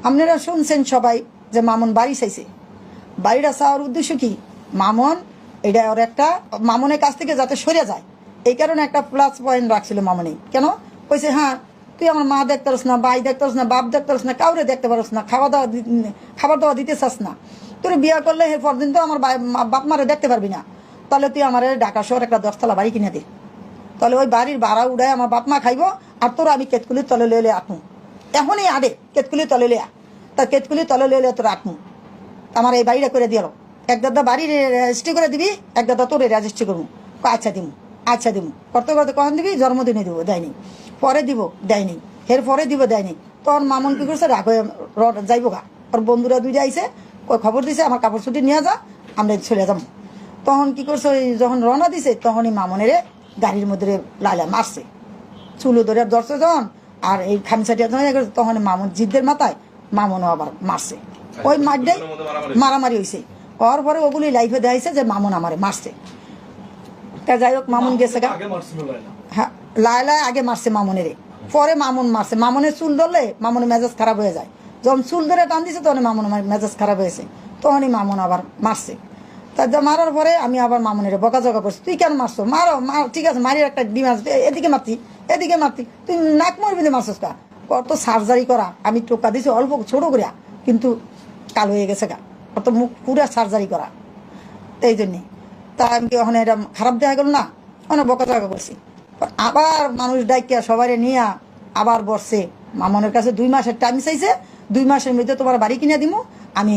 আপনারা শুনছেন সবাই যে মামুন বাড়ি চাইছে। বাড়িটা চাওয়ার উদ্দেশ্য কি? মামুন এটা ওর একটা মামুনের কাছ থেকে যাতে সরে যায় এই কারণে একটা প্লাস পয়েন্ট রাখছিল মামুনি। কেন কইছে, হ্যাঁ তুই আমার মা দেখতে পারস না, ভাই দেখতে পারস না, বাপ দেখতে পারস না, কাউরে দেখতে পারস না, খাবার দাওয়া দিতে চাস না, তোর বিয়ে করলে এরপর দিন তো আমার বাপ মারে দেখতে পারবি না, তাহলে তুই আমার ঢাকা শহর একটা 10তলা বাড়ি কিনে দে, তাহলে ওই বাড়ির ভাড়া উড়ায় আমার বাপ মা খাইব, আর তোর আমি কেতকুলির তলে লইলে আঁকমু, এখনই আডে কেতকুলির তলে লিয়া, তা কেতকুলির তলে লইলে তোর আঁকমু, আমার এই বাড়িটা করে দিল, এক দাদা বাড়ি রেজিস্ট্রি করে দিবি, এক দাদা তোর রেজিস্ট্রি করবো, আচ্ছা দিমু, আচ্ছা দিমু, করতে করতে কখন দিবি, জন্মদিনে দিব, দেয়নি, পরে দিব, দেয়নি, এর পরে দিব, দেয়নি, তোর মামুন কি করছে, রাগ হয়ে যাইব গা, ওর বন্ধুরা দুইটা আইসে, খবর দিছে আমার কাপড় ছুটি নিয়ে যা, আমরা চলে যাবো। তখন কি করছে, ওই যখন রওনা দিছে তখনই মামুনের গাড়ির মধ্যে লাইলা মারছে, চুলো ধরে ধরছে যখন, আর এই খামসাটিয়া তখন মামুন জিদ্দের মাথায় মামুনও আবার মারছে, ওই মারটাই মারামারি হয়েছে। ওর পরে ওগুলি লাইফে দেখাইছে যে মামুন আমারে মারছে। তা যাই হোক মামুন গেছে, হ্যাঁ লাইলা আগে মারছে মামুনের, পরে মামুন মারছে, মামুনের চুল ধরলে মামুনের মেজাজ খারাপ হয়ে যায়, যখন চুল ধরে টান দিছে তখন মামুন মেজাজ খারাপ হয়েছে, তখনই মামুন আবার মারছে। তাই মারার পরে আমি আবার মামুনের বকাঝকা করছি, তুই কেন মারছো, মারো মার, ঠিক আছে মারির একটা ডিম আসবে, এদিকে মারতি এদিকে মারতি, তুই নাক মরবি মারছস কা, কত সার্জারি করা, আমি টোকা দিছি অল্প ছোট করিয়া, কিন্তু কালো হয়ে গেছে গা, কত মুখ পুরা সার্জারি করা, এই জন্যে তা আমি কি ওখানে এটা খারাপ দেখা গেল না, অনেক বকাঝকা করছি। আবার মানুষ ডাইকিয়া সবাই নিয়ে আবার বসছে, মামনের কাছে 2 মাসের টাইম চাইছে, 2 মাসের মধ্যে তোমার বাড়ি কিনে দিব আমি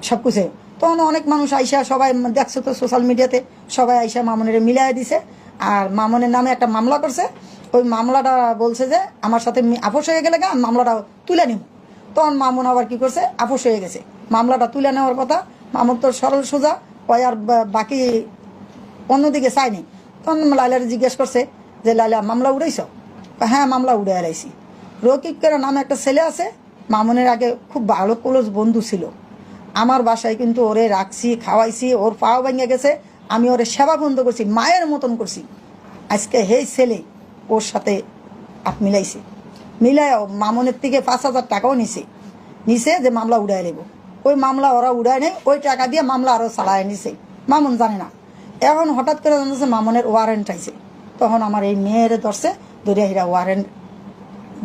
সব কিছু। তখন অনেক মানুষ আইসা, সবাই দেখছো তো সোশ্যাল মিডিয়াতে, সবাই আইসা মামনের মিলাই দিছে, আর মামনের নামে একটা মামলা করছে, ওই মামলাটা বলছে যে আমার সাথে আপোষ হয়ে গেলে মামলাটা তুলে নিব। তখন মামুন আবার কি করছে, আপোষ হয়ে গেছে, মামলাটা তুলে নেওয়ার কথা, মামুন তো সরল সোজা ওই, আর বাকি অন্যদিকে চায়নি। তখন লাইলারে জিজ্ঞেস করছে যে লাইলা মামলা উড়াইছ, হ্যাঁ মামলা উড়ে এলাইছি। রকিব করে নামে একটা ছেলে আছে, মামুনের আগে খুব ভালো ক্লোজ বন্ধু ছিল, আমার বাসায় কিন্তু ওরে রাখছি, খাওয়াইছি, ওর পাও ভেঙে গেছে, আমি ওরে সেবা বন্ধ করছি, মায়ের মতন করছি। আজকে হেই ছেলে ওর সাথে মিলাইছে, মিলাই মামুনের থেকে 5,000 টাকাও নিছে যে মামলা উড়াই নেব। ওই মামলা ওরা উড়ায় নেই, ওই টাকা দিয়ে মামলা আরও চালায় নিছে, মামুন জানে না। এখন হঠাৎ করে জানতেছে মামুনের ওয়ারেন্ট আইছে, তখন আমার এই মেয়ের ধরছে, ধরে হিরা ওয়ারেন্ট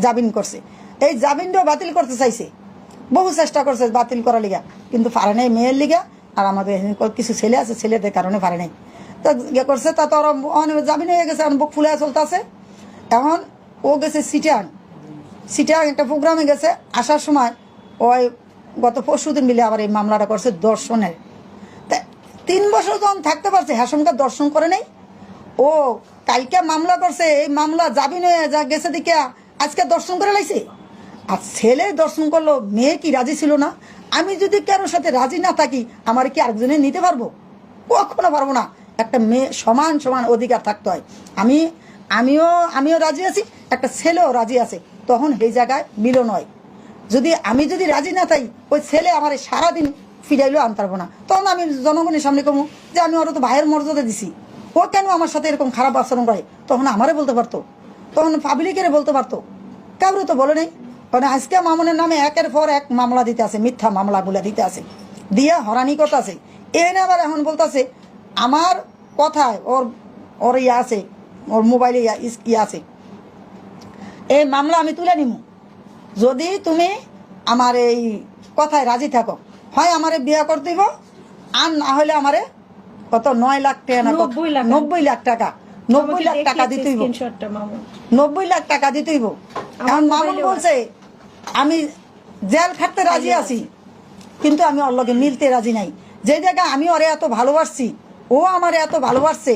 জামিন করছে, এই জামিনটাও বাতিল করতে চাইছে, বহু চেষ্টা করছে বাতিল করার লিগা, কিন্তু পারে নাই মেয়ের লিগা, আর আমাদের কিছু ছেলে আছে, ছেলেদের কারণে পারে নাই। তা ইয়ে করছে, তা তো জামিন হয়ে গেছে, বুক ফুলে চলতেছে। এখন ও গেছে সিটিয়াং একটা প্রোগ্রামে গেছে, আসার সময় ওই গত 4 দিন মিলে আবার এই মামলাটা করছে দর্শনের। তা 3 বছর যখন থাকতে পারছে, হ্যাসমকার দর্শন করে নেই, ও কালকে মামলা করছে, এই মামলা জামিন হয়ে যা গেছে দিকে আজকে দর্শন করে লাইছে। আর ছেলে দর্শন করলো, মেয়ে কি রাজি ছিল না? আমি যদি কারোর সাথে রাজি না থাকি, আমার কি আরেকজনে নিতে পারবো? কখনো পারবো না। একটা মেয়ে সমান সমান অধিকার থাকতে হয়। আমিও রাজি আছি, একটা ছেলেও রাজি আছে, তখন এই জায়গায় মিলন হয়। আমি যদি রাজি না থাকি, ওই ছেলে আমার সারাদিন ফিরাইলেও আনতে পারবো না, তখন আমি জনগণের সামনে কমু যে আমি ওরা তো ভাইয়ের মর্যাদা দিছি, ও কেন আমার সাথে এরকম খারাপ আচরণ করে, তখন আমারে বলতে পারতো, তখন পাবলিকের বলতে পারতো, কাউরে তো বলে নেই। কারণ আজকে মামুনের নামে একের পর এক মামলা দিতে আছে, মিথ্যা মামলা বলে দিতে আছে, দিয়ে হরানি করতে আছে। এনে আবার এখন বলতেছে আমার কথায় ওর ইয়ে আছে, ওর মোবাইলে ইয়ে আছে, এই মামলা আমি তুলে নিব যদি তুমি আমার এই কথায় রাজি থাকো, হয় আমারে বিয়ে করে দিব, আর না হলে আমারে কত 9 লাখ টাকা না 90 লাখ টাকা, 90 লাখ টাকা দিতে হইব, 90 লাখ টাকা দিতে হইব। এখন মামুন বলছে আমি জেল খাটতে রাজি আছি, কিন্তু আমি ওর লগে মিলতে রাজি নাই। যে জায়গায় আমি ওরে এত ভালোবাসছি, ও আমারে এত ভালোবাসছে,